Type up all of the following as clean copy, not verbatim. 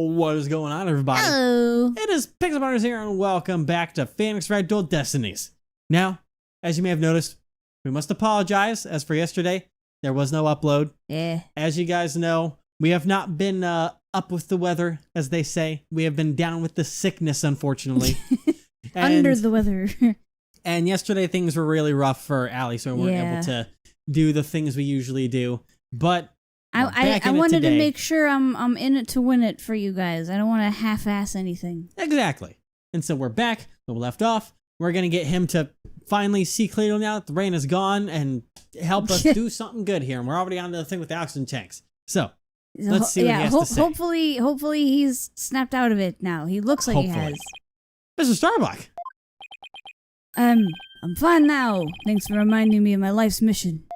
What is going on, everybody? Hello. It is Pixelburners here, and welcome back to Phoenix Wright Dual Destinies. Now, as you may have noticed, we must apologize. As for yesterday, there was no upload. Yeah. As you guys know, we have not been up with the weather, as they say. We have been down with the sickness, unfortunately. Under the weather. And yesterday, things were really rough for Allie, so we weren't able to do the things we usually do. But I wanted to make sure I'm in it to win it for you guys. I don't want to half-ass anything. Exactly. And so we're back where we left off. We're going to get him to finally see clearly now that the rain is gone and help us do something good here. And we're already on to the thing with the oxygen tanks. So let's see what he has to say. Hopefully he's snapped out of it now. He looks like he has. Mr. Starbuck. I'm fine now. Thanks for reminding me of my life's mission.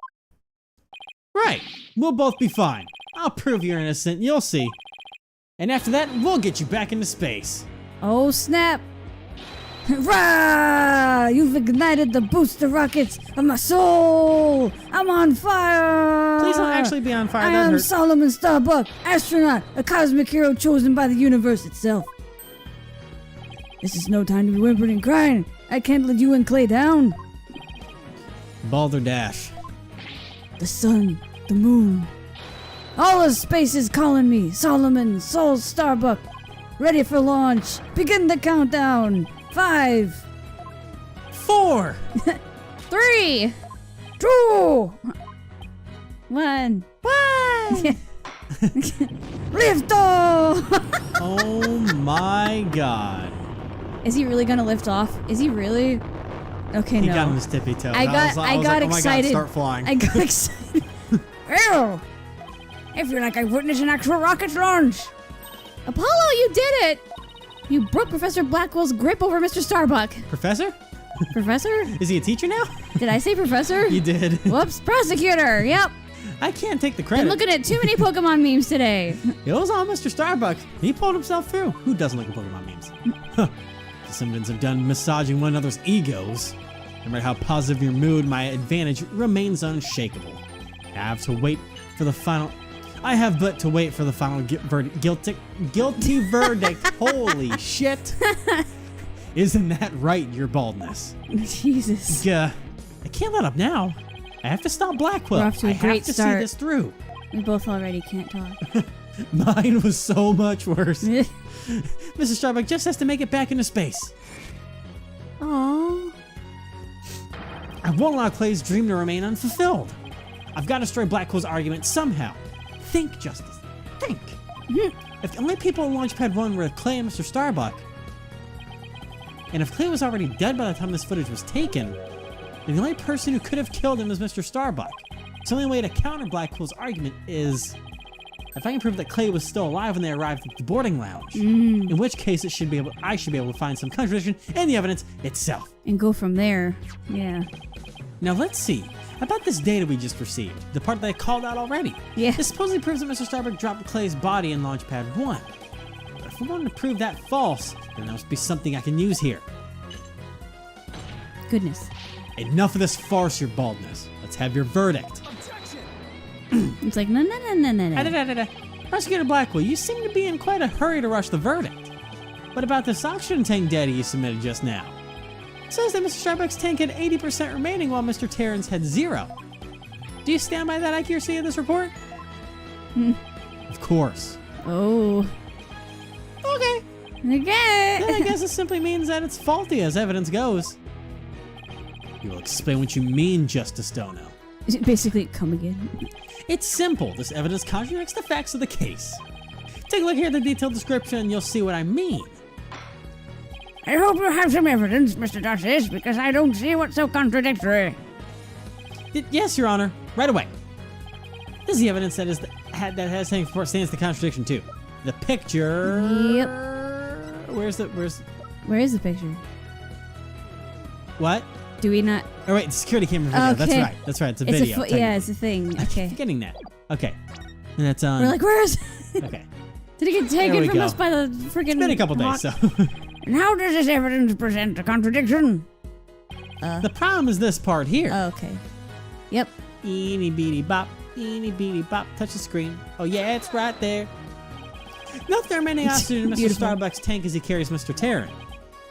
Right. We'll both be fine. I'll prove you're innocent. You'll see. And after that, we'll get you back into space. Oh, snap. Rah! You've ignited the booster rockets of my soul. I'm on fire. Please don't actually be on fire. I am Solomon Starbuck, astronaut, a cosmic hero chosen by the universe itself. This is no time to be whimpering and crying. I can't let you and Clay down. Balderdash. The sun, the moon. All of space is calling me. Solomon, Soul Starbuck. Ready for launch. Begin the countdown. 5, 4, 3, 2, 1. Lift off! Oh my god. Is he really gonna lift off? Is he really? Okay, He no. got on his tippy toe. I got like, excited. Oh my god, start flying. I got excited. Ew! I feel like I witnessed an actual rocket launch. Apollo, you did it! You broke Professor Blackwell's grip over Mr. Starbuck. Professor? Professor? Is he a teacher now? Did I say professor? You did. Whoops, prosecutor. Yep. I can't take the credit. Been looking at too many Pokemon memes today. It was on Mr. Starbuck. He pulled himself through. Who doesn't like Pokemon memes? Huh. The Simmons have done massaging one another's egos. No matter how positive your mood, my advantage remains unshakable. I have but to wait for the final guilty verdict. Holy shit. Isn't that right, your baldness? Jesus. I can't let up now. I have to stop Blackwell. We're off to a great have to start. see this through. We both already can't talk. Mine was so much worse. Mrs. Starbuck just has to make it back into space. Aww. I won't allow Clay's dream to remain unfulfilled. I've got to destroy Blackwell's argument somehow. Think, Justice. Think. If the only people in Launchpad 1 were Clay and Mr. Starbuck, and if Clay was already dead by the time this footage was taken, then the only person who could have killed him is Mr. Starbuck. So the only way to counter Blackwell's argument is if I can prove that Clay was still alive when they arrived at the boarding lounge. In which case I should be able to find some contradiction in the evidence itself. And go from there. Yeah. Now let's see. About this data we just received, the part that I called out already. Yeah. This supposedly proves that Mr. Starbuck dropped Clay's body in Launchpad 1. But if we're going to prove that false, then there must be something I can use here. Goodness. Enough of this farce, your baldness. Let's have your verdict. It's like, no. Prosecutor Blackwell, you seem to be in quite a hurry to rush the verdict. What about this oxygen tank data you submitted just now? It says that Mr. Starbuck's tank had 80% remaining while Mr. Terran's had 0. Do you stand by that accuracy of this report? Of course. Oh. Okay. Then I guess it simply means that it's faulty as evidence goes. You will explain what you mean, Justice Dono. Basically, come again. It's simple. This evidence contradicts the facts of the case. Take a look here at the detailed description and you'll see what I mean. I hope you have some evidence, Mr. Justice, because I don't see what's so contradictory. Yes, Your Honor. Right away. This is the evidence that stands the contradiction too. The picture. Yep. Where is the picture? What? Do we not? Oh wait, the security camera video. Okay. That's right. It's a video. Yeah, it's a thing. Okay. Forgetting that. Okay. And that's on. We're like, where is it? Okay. Did it get taken from us by the freaking? It's been a couple days, so. And how does this evidence present a contradiction? The problem is this part here. Oh, okay. Yep. Eeny beady bop, eeny beady bop. Touch the screen. Oh yeah, it's right there. Note the remaining oxygen in Mr. Beautiful. Starbuck's tank as he carries Mr. Terran.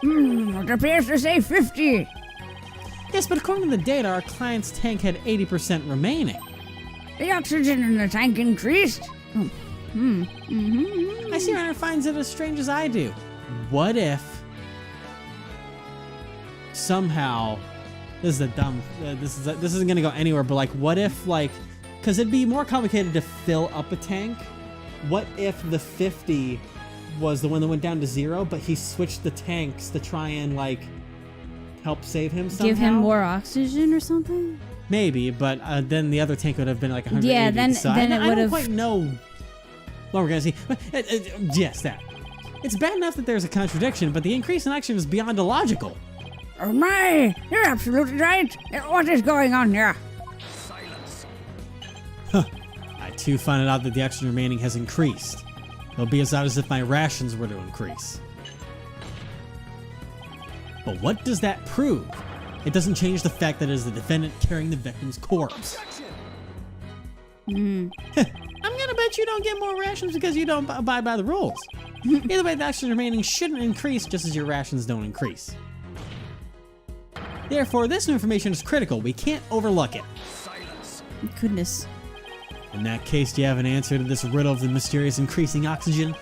It appears to say 50. Yes, but according to the data, our client's tank had 80% remaining. The oxygen in the tank increased. I see Runner finds it as strange as I do. What if somehow this is a dumb this isn't gonna go anywhere, but like what if like because it'd be more complicated to fill up a tank. What if the 50 was the one that went down to 0, but he switched the tanks to try and like help save him somehow? Give him more oxygen or something? Maybe, but then the other tank would have been like 180. Yeah, then so it I would don't have. quite know what we're gonna see. Yes, that. It's bad enough that there's a contradiction, but the increase in action is beyond illogical. Oh my! You're absolutely right. What is going on here? I too find out that the oxygen remaining has increased. It'll be as odd as if my rations were to increase. But what does that prove? It doesn't change the fact that it is the defendant carrying the victim's corpse. I'm gonna bet you don't get more rations because you don't abide by the rules. Either way, the oxygen remaining shouldn't increase just as your rations don't increase. Therefore, this new information is critical. We can't overlook it. Goodness. In that case, do you have an answer to this riddle of the mysterious increasing oxygen?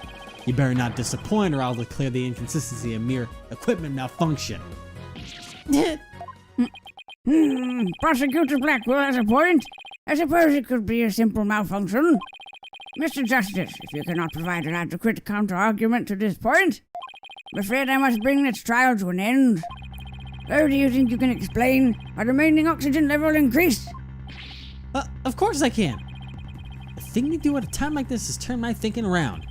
You better not disappoint or I'll declare the inconsistency a mere equipment malfunction. Prosecutor Blackwell has a point. I suppose it could be a simple malfunction. Mr. Justice, if you cannot provide an adequate counter-argument to this point, I'm afraid I must bring this trial to an end. How do you think you can explain how the remaining oxygen level increased? Of course I can. The thing to do at a time like this is turn my thinking around.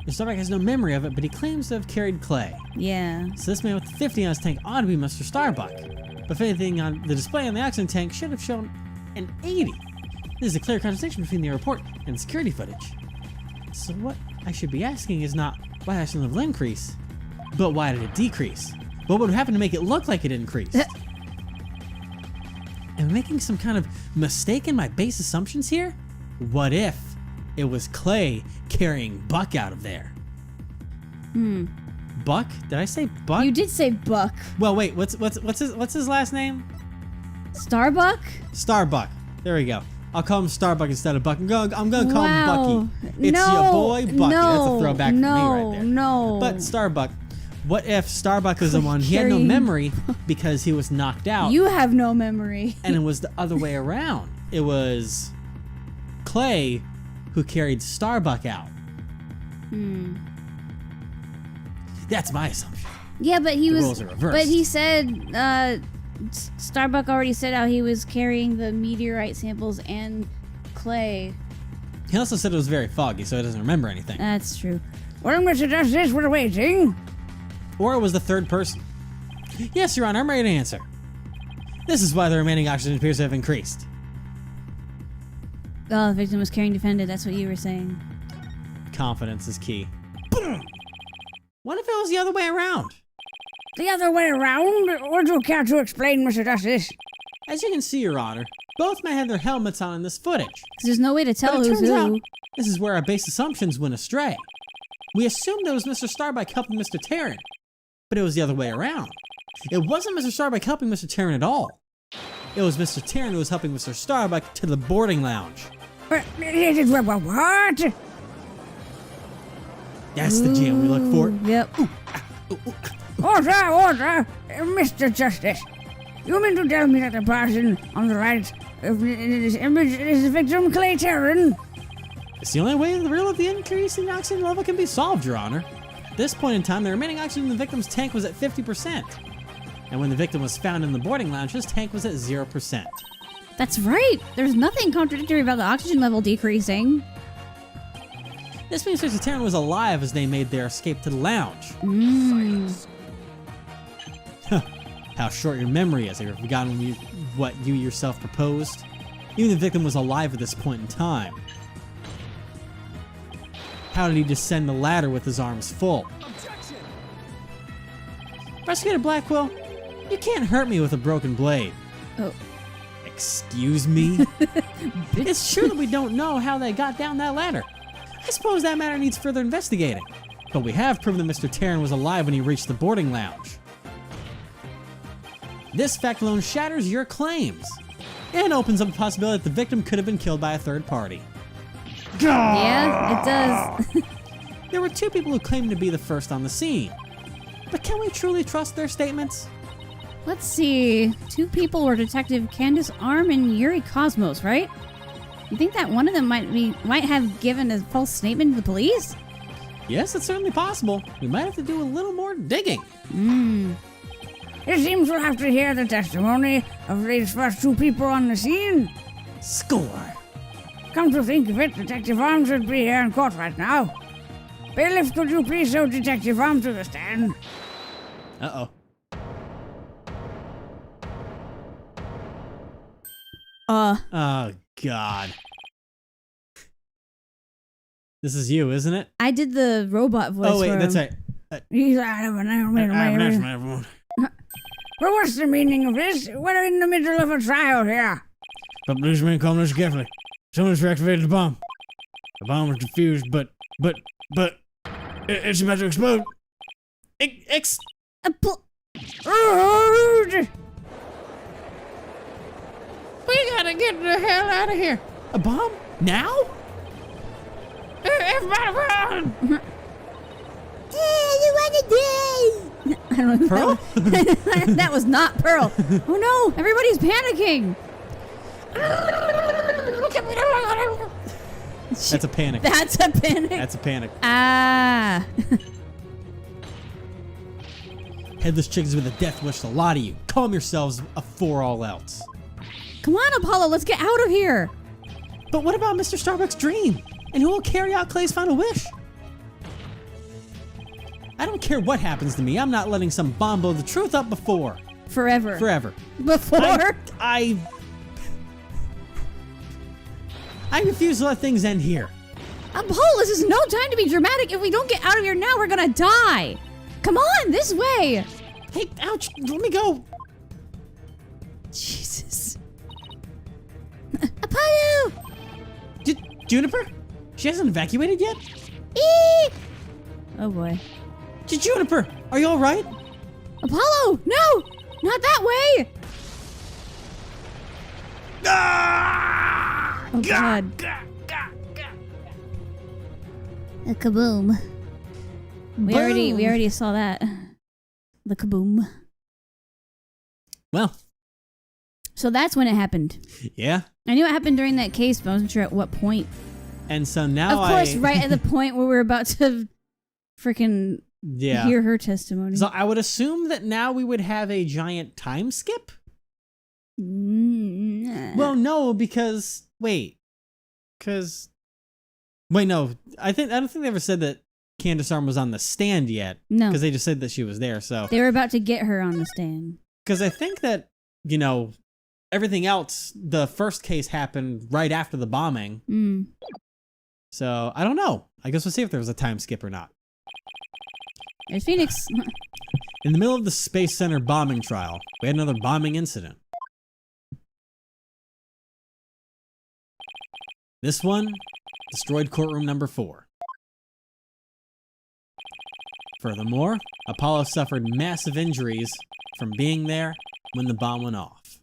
Mr. Starbuck has no memory of it, but he claims to have carried clay. Yeah. So this man with the 50 on his tank ought to be Mr. Starbuck. But if anything on the display on the oxygen tank should have shown an 80. This is a clear contradiction between the report and the security footage. So what I should be asking is not why the oxygen level increased, but why did it decrease? What would happen to make it look like it increased? Am I making some kind of mistake in my base assumptions here? What if it was Clay carrying Buck out of there? Buck? Did I say Buck? You did say Buck. Well, wait. What's his last name? Starbuck? Starbuck. There we go. I'll call him Starbuck instead of Buck. I'm gonna call him Wow. Bucky. It's your boy Bucky. That's a throwback for me right there. No. But Starbuck. What if Starbuck is the one? He had no Carrying- memory because he was knocked out. You have no memory. And it was the other way around. It was Clay who carried Starbuck out. That's my assumption. Yeah, but he The was. roles are reversed. But he said Starbuck already said how he was carrying the meteorite samples and clay. He also said it was very foggy, so he doesn't remember anything. That's true. Well, Mr. Justice, we're waiting. Or it was the third person. Yes, Your Honor, I'm ready to answer. This is why the remaining oxygen appears to have increased. Oh, the victim was carrying defendant. That's what you were saying. Confidence is key. What if it was the other way around? The other way around? Would you care to explain, Mr. Justice? As you can see, Your Honor, both men had their helmets on in this footage. 'Cause there's no way to tell But it who's turns out, who. this is where our base assumptions went astray. We assumed it was Mr. Starbuck helping Mr. Terran, but it was the other way around. It wasn't Mr. Starbuck helping Mr. Terran at all. It was Mr. Terran who was helping Mr. Starbuck to the boarding lounge. What? That's the jam we look for. Yep. Order! Mr. Justice. You mean to tell me that the person on the right in this image is the victim, Clay Terran? It's the only way the riddle of the increasing oxygen level can be solved, Your Honor. At this point in time, the remaining oxygen in the victim's tank was at 50%. And when the victim was found in the boarding lounge, his tank was at 0%. That's right. There's nothing contradictory about the oxygen level decreasing. This means Mr. Terran was alive as they made their escape to the lounge. How short your memory is. Have you forgotten what you yourself proposed? Even the victim was alive at this point in time. How did he descend the ladder with his arms full? Objection! Prosecutor Blackwell, you can't hurt me with a broken blade. Oh. Excuse me? It's true that we don't know how they got down that ladder. I suppose that matter needs further investigating. But we have proven that Mr. Taryn was alive when he reached the boarding lounge. This fact alone shatters your claims and opens up the possibility that the victim could have been killed by a third party. Yeah, it does. There were 2 people who claimed to be the first on the scene. But can we truly trust their statements? Let's see. 2 people were Detective Candace Arm and Yuri Cosmos, right? You think that one of them might have given a false statement to the police? Yes, it's certainly possible. We might have to do a little more digging. It seems we'll have to hear the testimony of these first 2 people on the scene. Score. Come to think of it, Detective Arms should be here in court right now. Bailiff, could you please show Detective Arms to the stand? Uh-oh. Oh, God. This is you, isn't it? I did the robot voice. Oh, wait, for that's him. right. He's out of an everyone. Well, what's the meaning of this? We're in the middle of a trial here. But policeman, calm down carefully. Someone's reactivated the bomb. The bomb was defused, but it's about to explode. We gotta get the hell out of here. A bomb? Now? Everybody run! You want to die? I don't know. Pearl? That was not Pearl. Oh no! Everybody's panicking. That's a panic. That's a panic. That's a panic. Ah. Headless chickens with a death wish to a lot of you. Calm yourselves before all else. Come on, Apollo. Let's get out of here. But what about Mr. Starbuck's dream? And who will carry out Clay's final wish? I don't care what happens to me. I'm not letting some bomb blow the truth up before. Forever. Forever. Before? I refuse to let things end here. Apollo, this is no time to be dramatic. If we don't get out of here now, we're gonna die. Come on, this way. Hey, ouch, let me go. Jesus. Apollo! Juniper? She hasn't evacuated yet? Eek! Oh boy. Juniper, are you alright? Apollo, no! Not that way! Ah! Oh God. A kaboom. We already saw that. The kaboom. Well. So that's when it happened. Yeah. I knew it happened during that case, but I wasn't sure at what point. And so now Of course, right at the point where we're about to freaking hear her testimony. So I would assume that now we would have a giant time skip? Well, no, because wait, no. I don't think they ever said that Candace Arm was on the stand yet. No, because they just said that she was there. So they were about to get her on the stand. Because I think that everything else, the first case happened right after the bombing. So I don't know. I guess we'll see if there was a time skip or not. There's Phoenix. In the middle of the Space Center bombing trial, we had another bombing incident. This one destroyed courtroom number 4. Furthermore, Apollo suffered massive injuries from being there when the bomb went off.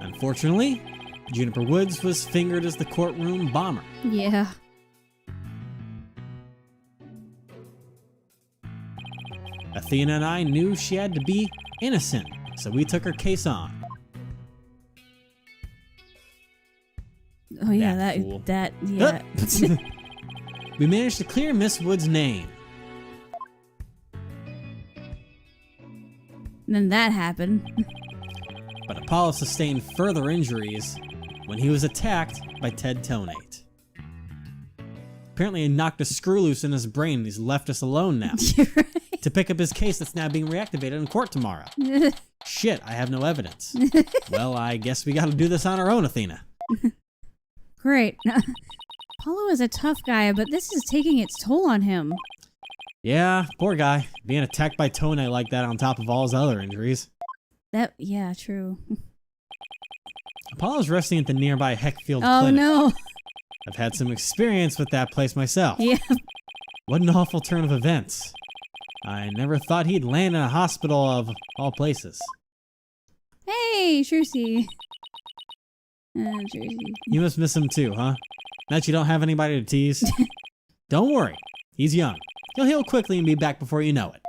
Unfortunately, Juniper Woods was fingered as the courtroom bomber. Yeah. Athena and I knew she had to be innocent, so we took her case on. Oh yeah, that yeah. We managed to clear Miss Wood's name. And then that happened. But Apollo sustained further injuries when he was attacked by Ted Tonate. Apparently he knocked a screw loose in his brain and he's left us alone now. You're right. To pick up his case that's now being reactivated in court tomorrow. Shit, I have no evidence. Well, I guess we gotta do this on our own, Athena. Great. Apollo is a tough guy, but this is taking its toll on him. Yeah, poor guy. Being attacked by Tonate like that on top of all his other injuries. Yeah, true. Apollo's resting at the nearby Heckfield Oh Clinic. no. I've had some experience with that place myself. Yeah. What an awful turn of events. I never thought he'd land in a hospital of all places. Hey, Jersey. Jersey. You must miss him too, huh? That you don't have anybody to tease? Don't worry. He's young. He'll heal quickly and be back before you know it.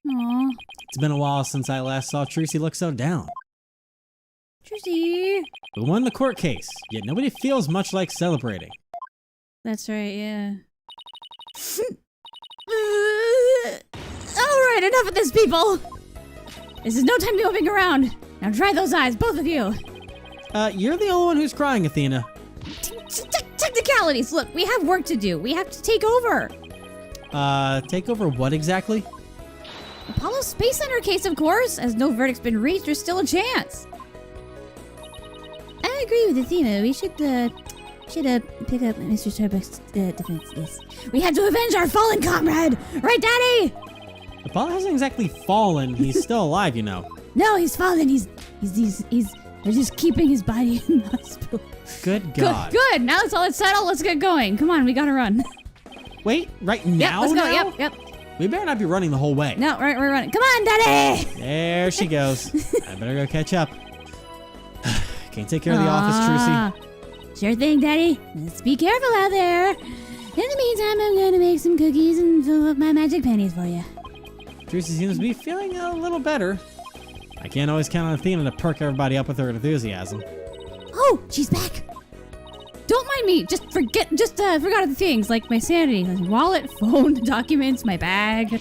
Aw. It's been a while since I last saw Tracy look so down. Jersey. We won the court case, yet nobody feels much like celebrating. That's right, yeah. Alright, enough of this, people! This is no time to be moving around. Now dry those eyes, both of you. You're the only one who's crying, Athena. Technicalities. Look, we have work to do. We have to take over. Take over what exactly? Apollo Space Center case, of course. As no verdict's been reached, there's still a chance. I agree with Athena. We should pick up Mr. Starbuck's defense. Yes. We have to avenge our fallen comrade. Right, Daddy? Apollo hasn't exactly fallen. He's still alive, you know. No, he's fallen. They're just keeping his body in the hospital. Good God. Good. Now it's all settled. Let's get going. Come on, we gotta run. Wait, right Yep, now? let's go. Now? Yep. We better not be running the whole way. No, right, we're running. Come on, Daddy. There she goes. I better go catch up. Can't take care of the office, Trucy. Sure thing, Daddy. Let's be careful out there. In the meantime, I'm gonna make some cookies and fill up my magic pennies for you. Trucy seems to be feeling a little better. I can't always count on Athena to perk everybody up with her enthusiasm. Oh, she's back. Don't mind me. Forgot the things like my sanity, like wallet, phone, documents, my bag.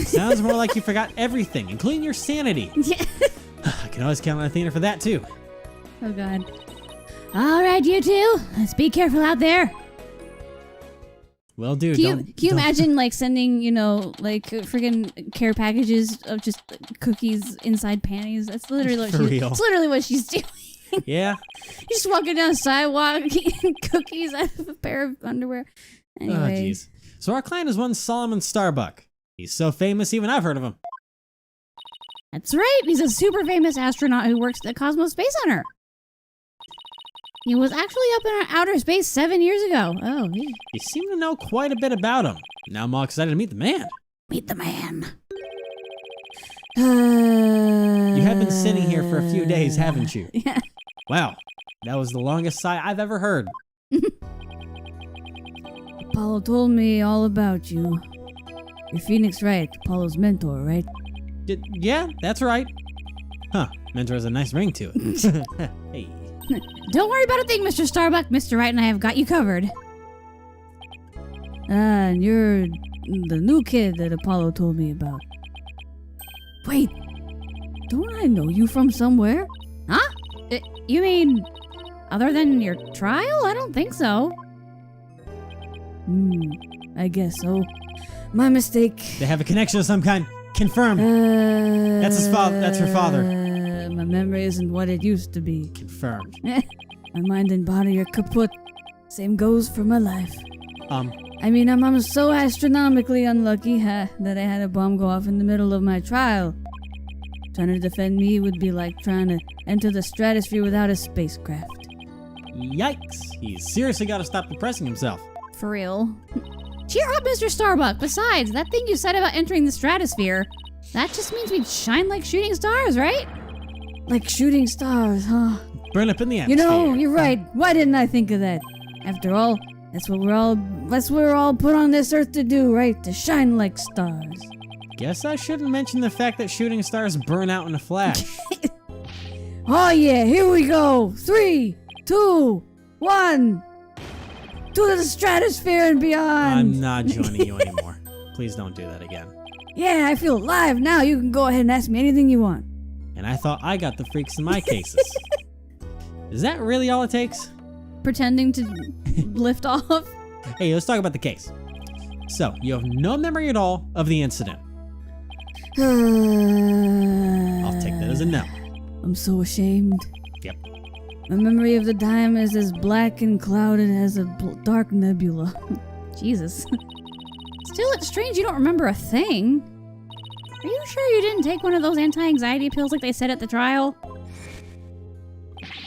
Sounds more like you forgot everything, including your sanity. Yeah. I can always count on Athena for that, too. Oh, God. All right, you two. Let's be careful out there. Well, dude, Can you imagine, like, sending, friggin' care packages of just cookies inside panties? That's literally It's literally what she's doing. Yeah. You're just walking down the sidewalk eating cookies out of a pair of underwear. Anyway. Oh, jeez. So our client is one Solomon Starbuck. He's so famous, even I've heard of him. That's right. He's a super famous astronaut who works at the Cosmos Space Center. He was actually up in outer space 7 years ago. Oh, yeah. You seem to know quite a bit about him. Now I'm all excited to meet the man. Meet the man. You have been sitting here for a few days, haven't you? Yeah. Wow. That was the longest sigh I've ever heard. Apollo told me all about you. You're Phoenix Wright, Apollo's mentor, right? Yeah, that's right. Huh. Mentor has a nice ring to it. Hey. Don't worry about a thing, Mr. Starbuck. Mr. Wright and I have got you covered. And you're the new kid that Apollo told me about. Wait, don't I know you from somewhere? Huh? You mean, other than your trial? I don't think so. I guess so. My mistake. They have a connection of some kind. Confirmed. That's his father. That's her father. My memory isn't what it used to be. Confirmed. My mind and body are kaput. Same goes for my life. I mean, I'm so astronomically unlucky that I had a bomb go off in the middle of my trial. Trying to defend me would be like trying to enter the stratosphere without a spacecraft. Yikes. He's seriously got to stop depressing himself. For real. Cheer up, Mr. Starbuck. Besides, that thing you said about entering the stratosphere, that just means we'd shine like shooting stars, right? Like shooting stars, huh? Burn up in the You atmosphere. know, you're right. Why didn't I think of that? After all, that's what we're all put on this earth to do, right? To shine like stars. Guess I shouldn't mention the fact that shooting stars burn out in a flash. Oh yeah, here we go. 3, 2, 1. To the stratosphere and beyond. I'm not joining you anymore. Please don't do that again. Yeah, I feel alive now. You can go ahead and ask me anything you want. And I thought I got the freaks in my cases. Is that really all it takes? Pretending to lift off? Hey, let's talk about the case. So, you have no memory at all of the incident. I'll take that as a no. I'm so ashamed. Yep. My memory of the time is as black and clouded as a dark nebula. Jesus. Still, it's strange you don't remember a thing. Are you sure you didn't take one of those anti-anxiety pills like they said at the trial?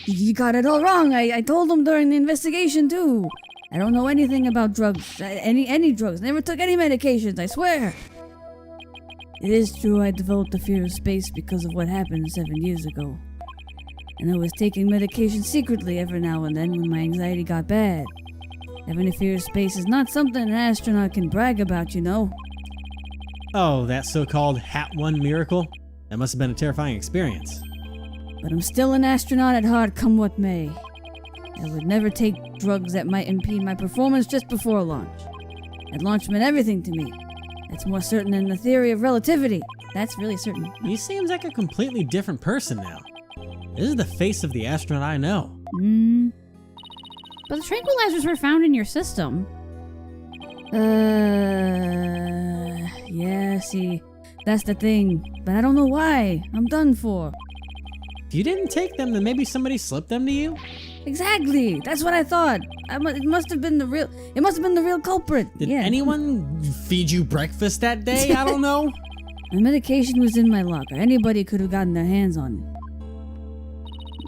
You got it all wrong. I told them during the investigation, too. I don't know anything about drugs. Any drugs. Never took any medications, I swear. It is true I developed a fear of space because of what happened 7 years ago. And I was taking medication secretly every now and then when my anxiety got bad. Having a fear of space is not something an astronaut can brag about, you know. Oh, that so-called Hat 1 miracle? That must have been a terrifying experience. But I'm still an astronaut at heart, come what may. I would never take drugs that might impede my performance just before launch. At launch meant everything to me. That's more certain than the theory of relativity. That's really certain. He seems like a completely different person now. This is the face of the astronaut I know. But the tranquilizers were found in your system. Yeah, see, that's the thing. But I don't know why. I'm done for. If you didn't take them, then maybe somebody slipped them to you? Exactly. That's what I thought. It must have been the real culprit. Did yeah. anyone feed you breakfast that day? I don't know. The medication was in my locker. Anybody could have gotten their hands on it.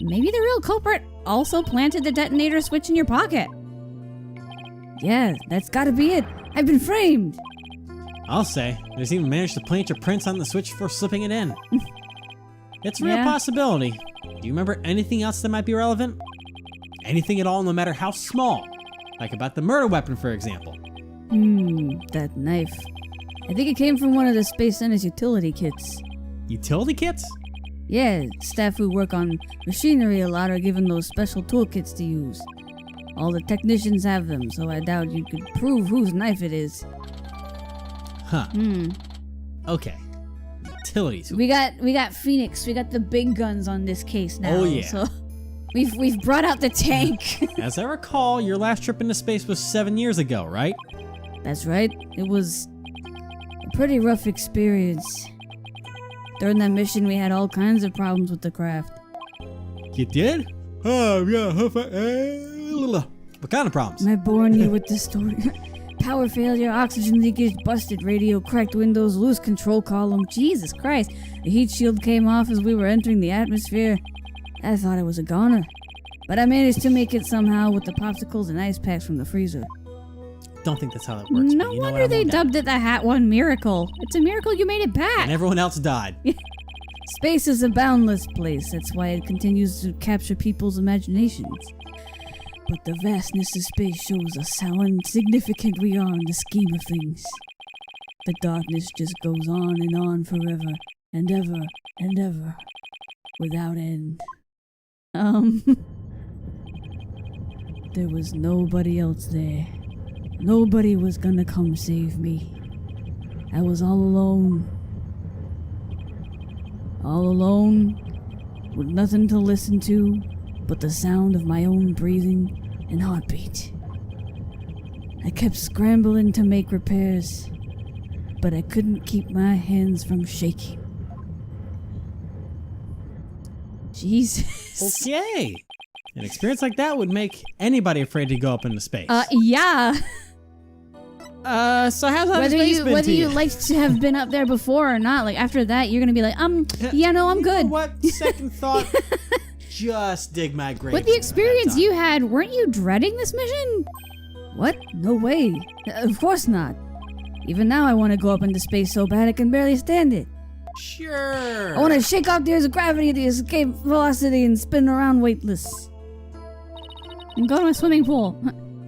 Maybe the real culprit also planted the detonator switch in your pocket. Yeah, that's gotta be it. I've been framed. I'll say, there's even managed to plant your prints on the switch before slipping it in. It's a real Yeah. possibility. Do you remember anything else that might be relevant? Anything at all, no matter how small? Like about the murder weapon, for example. That knife. I think it came from one of the Space Center's utility kits. Utility kits? Yeah, staff who work on machinery a lot are given those special toolkits to use. All the technicians have them, so I doubt you could prove whose knife it is. Huh. Okay. Utilities. We got Phoenix. We got the big guns on this case now. Oh, yeah. So we've brought out the tank. As I recall, your last trip into space was 7 years ago, right? That's right. It was a pretty rough experience. During that mission, we had all kinds of problems with the craft. You did? Oh, yeah. What kind of problems? Am I boring you with this story? Power failure, oxygen leakage, busted radio, cracked windows, loose control column. Jesus Christ. The heat shield came off as we were entering the atmosphere. I thought I was a goner. But I managed to make it somehow with the popsicles and ice packs from the freezer. Don't think that's how that works. No but you know wonder what, they I'm down. dubbed it the Hat 1 miracle. It's a miracle you made it back. And everyone else died. Space is a boundless place. That's why it continues to capture people's imaginations. But the vastness of space shows us how insignificant we are in the scheme of things. The darkness just goes on and on forever and ever and ever without end. There was nobody else there. Nobody was gonna come save me. I was all alone. All alone, with nothing to listen to but the sound of my own breathing and heartbeat. I kept scrambling to make repairs, but I couldn't keep my hands from shaking. Jesus. Okay. An experience like that would make anybody afraid to go up into space. Yeah. So how's that space been Whether to you you? like to have been up there before or not, like after that, you're gonna be like, yeah, no, I'm You know good. what? Second thought. Just dig my grave. With the experience That you had, weren't you dreading this mission? What? No way. Of course not. Even now I want to go up into space so bad I can barely stand it. time. Sure. I want to shake off the earth's gravity, the escape velocity, and spin around weightless. And go to a swimming pool.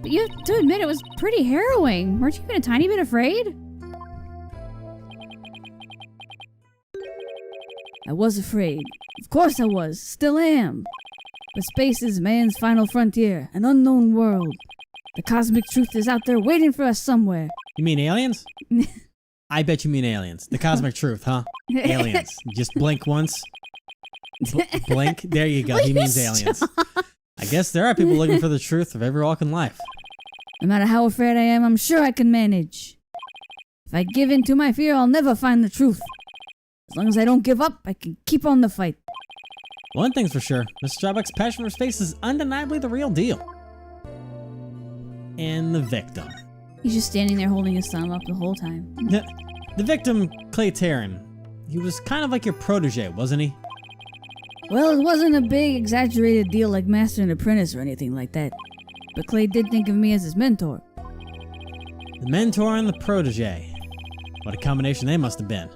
But you have to admit it was pretty harrowing. Weren't you even a tiny bit afraid? I was afraid. Of course I was. Still am. But space is man's final frontier, an unknown world. The cosmic truth is out there waiting for us somewhere. You mean aliens? I bet you mean aliens. The cosmic truth, huh? Aliens. Just blink once. Blink. There you go. He means aliens. I guess there are people looking for the truth of every walk in life. No matter how afraid I am, I'm sure I can manage. If I give in to my fear, I'll never find the truth. As long as I don't give up, I can keep on the fight. One thing's for sure, Mr. Starbuck's passion for space is undeniably the real deal. And the victim. He's just standing there holding his thumb up the whole time. The victim, Clay Taryn, He was kind of like your protege, wasn't he? Well, it wasn't a big, exaggerated deal like master and apprentice or anything like that. But Clay did think of me as his mentor. The mentor and the protege. What a combination they must have been.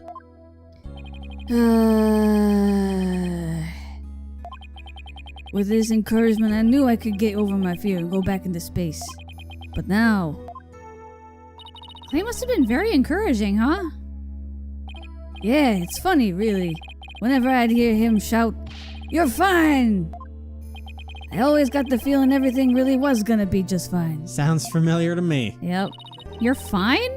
With this encouragement, I knew I could get over my fear and go back into space. But now... Clay must have been very encouraging, huh? Yeah, it's funny, really. Whenever I'd hear him shout, "You're fine!" I always got the feeling everything really was gonna be just fine. Sounds familiar to me. Yep. You're fine?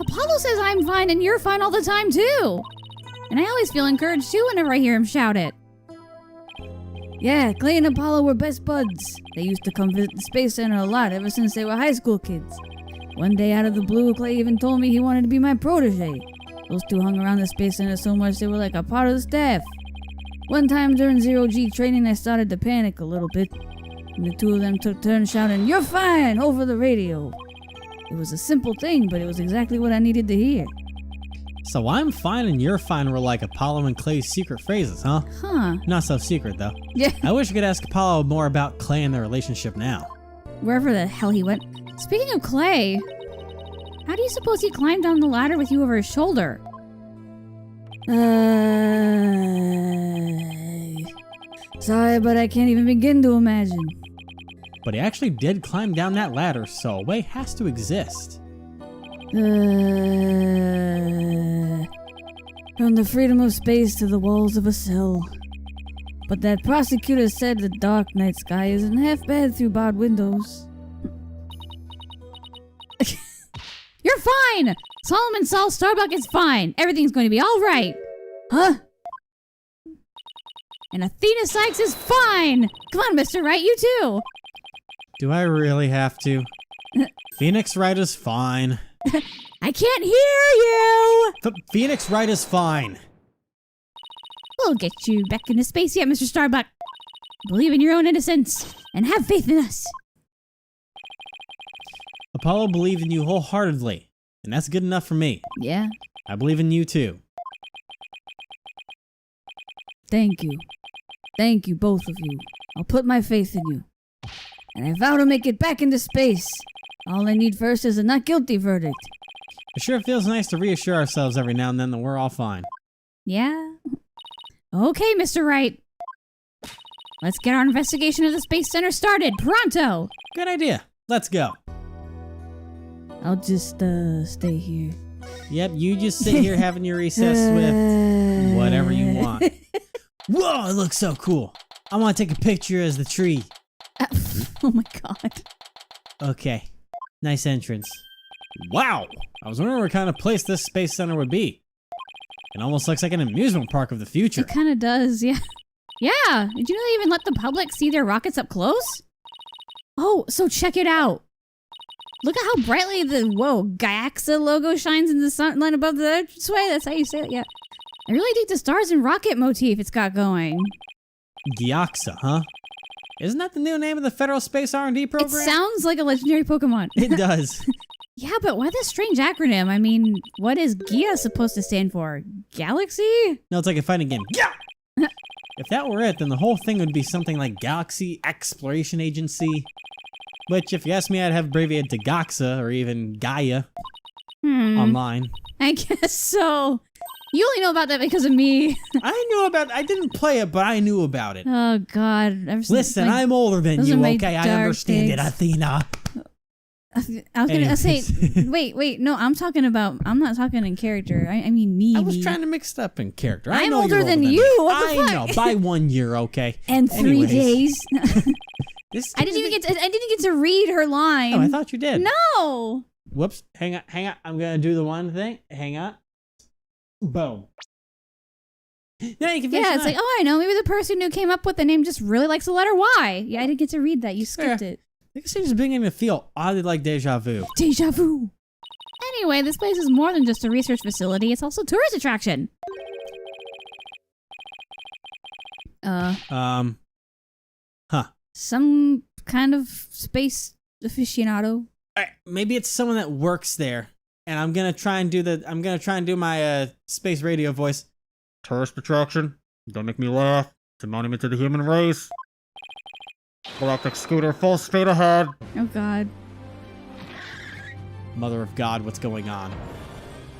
Apollo says I'm fine and you're fine all the time, too. And I always feel encouraged, too, whenever I hear him shout it. Yeah, Clay and Apollo were best buds. They used to come visit the Space Center a lot ever since they were high school kids. One day out of the blue, Clay even told me he wanted to be my protege. Those two hung around the Space Center so much they were like a part of the staff. One time during Zero-G training, I started to panic a little bit. And the two of them took turns shouting, "You're fine!" over the radio. It was a simple thing, but it was exactly what I needed to hear. So I'm fine and you're fine were like Apollo and Clay's secret phrases, huh? Huh. Not so secret, though. Yeah. I wish I could ask Apollo more about Clay and their relationship now. Wherever the hell he went. Speaking of Clay, how do you suppose he climbed down the ladder with you over his shoulder? Sorry, but I can't even begin to imagine. But he actually did climb down that ladder, so a way has to exist. From the freedom of space to the walls of a cell. But that prosecutor said the dark night sky isn't half bad through barred windows. You're fine! Solomon Saul Starbuck is fine. Everything's going to be all right. Huh? And Athena Sykes is fine. Come on, Mr. Wright, you too. Do I really have to? Phoenix Wright is fine. I can't hear you. Phoenix Wright is fine. We'll get you back into space yet, Mr. Starbuck. Believe in your own innocence and have faith in us. Apollo believed in you wholeheartedly, and that's good enough for me. Yeah? I believe in you too. Thank you. Thank you, both of you. I'll put my faith in you. And I vow to make it back into space. All I need first is a not guilty verdict. It sure feels nice to reassure ourselves every now and then that we're all fine. Yeah? Okay, Mr. Wright. Let's get our investigation of the Space Center started. Pronto! Good idea. Let's go. I'll just, stay here. Yep, you just sit here having your recess with whatever you want. Whoa, it looks so cool. I want to take a picture as the tree. Oh my god. Okay, nice entrance. Wow, I was wondering what kind of place this Space Center would be. It almost looks like an amusement park of the future. It kind of does, yeah. Yeah, did you know they even let the public see their rockets up close? Oh, so check it out. Look at how brightly the, Gaiaxa logo shines in the sunlight above the archway. That's how you say it, yeah. I really dig the stars and rocket motif it's got going. Gyaxa, huh? Isn't that the new name of the Federal Space R&D program? It sounds like a legendary Pokemon. It does. Yeah, but why this strange acronym? I mean, what is GIA supposed to stand for? Galaxy? No, it's like a fighting game. Yeah! If that were it, then the whole thing would be something like Galaxy Exploration Agency. Which, if you ask me, I'd have abbreviated to Gaxa or even Gaia online. I guess so. You only know about that because of me. I didn't play it, but I knew about it. Oh, God. Listen, I'm older than you, okay? I understand it, Athena. I was gonna say, wait, no, I'm not talking in character. I mean me. I was trying to mix it up in character. I'm know older you're than you. What the fuck? I know, by 1 year, okay? And 3 days. I didn't even get to read her line. Oh, I thought you did. No. Whoops. Hang on. I'm gonna do the one thing. Hang on. Boom. Now you can finish it's like, oh, I know. Maybe the person who came up with the name just really likes the letter Y. Yeah, I didn't get to read that. You skipped it. I guess it's beginning to feel oddly like deja vu. Deja vu. Anyway, this place is more than just a research facility. It's also a tourist attraction. Huh. Some kind of space aficionado. Maybe it's someone that works there. and I'm gonna try and do my space radio voice. Tourist attraction. Don't make me laugh. It's a monument to the human race. Galactic scooter full speed ahead. Oh God. Mother of God, what's going on?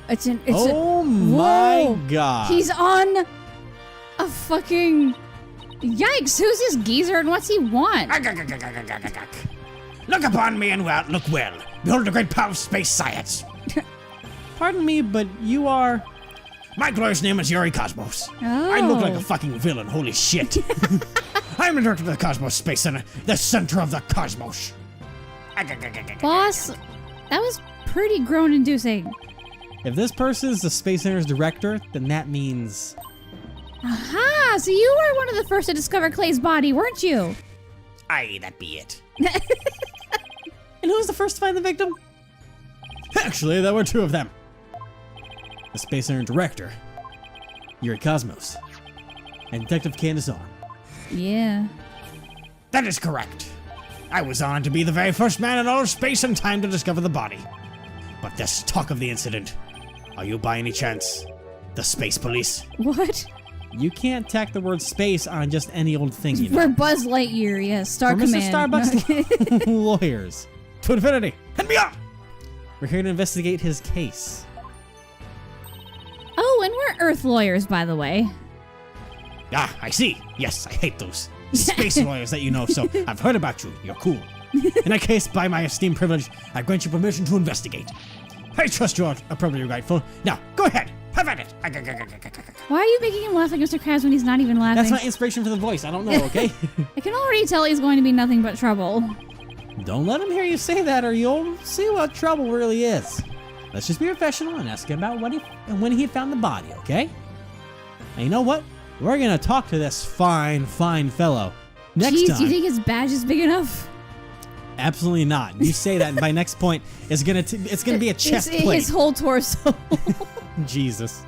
Whoa. My God. He's on a fucking... Yikes, who's this geezer and what's he want? Look upon me and look well. Behold the great power of space science. Pardon me, but you are... My glorious name is Yuri Cosmos. Oh. I look like a fucking villain, holy shit. I'm the director of the Cosmos Space Center, the center of the cosmos. Boss, that was pretty groan-inducing. If this person is the Space Center's director, then that means... Aha, so you were one of the first to discover Clay's body, weren't you? Aye, that be it. And who was the first to find the victim? Actually, there were two of them. The Space Center director, Yuri Cosmos, and Detective Candace Arm. Yeah. That is correct. I was honored to be the very first man in all of space and time to discover the body. But there's talk of the incident. Are you by any chance the space police? What? You can't tack the word space on just any old thing, you know. We're Buzz Lightyear, yes. Star We're Mr. Command. Starbuck's lawyers. To infinity and beyond! We're here to investigate his case. Oh, and we're Earth lawyers, by the way. Ah, I see. Yes, I hate those space lawyers that you know, so I've heard about you. You're cool. In that case, by my esteemed privilege, I grant you permission to investigate. I trust you are appropriately rightful. Now, go ahead. Have at it. Why are you making him laugh like Mr. Krabs when he's not even laughing? That's my inspiration for the voice. I don't know, okay? I can already tell he's going to be nothing but trouble. Don't let him hear you say that or you'll see what trouble really is. Let's just be professional and ask him about when he found the body, okay? And you know what? We're gonna talk to this fine fellow next Jeez, time. do you think his badge is big enough? Absolutely not. You say that, and by next point, it's gonna be a chest plate. His whole torso. Jesus.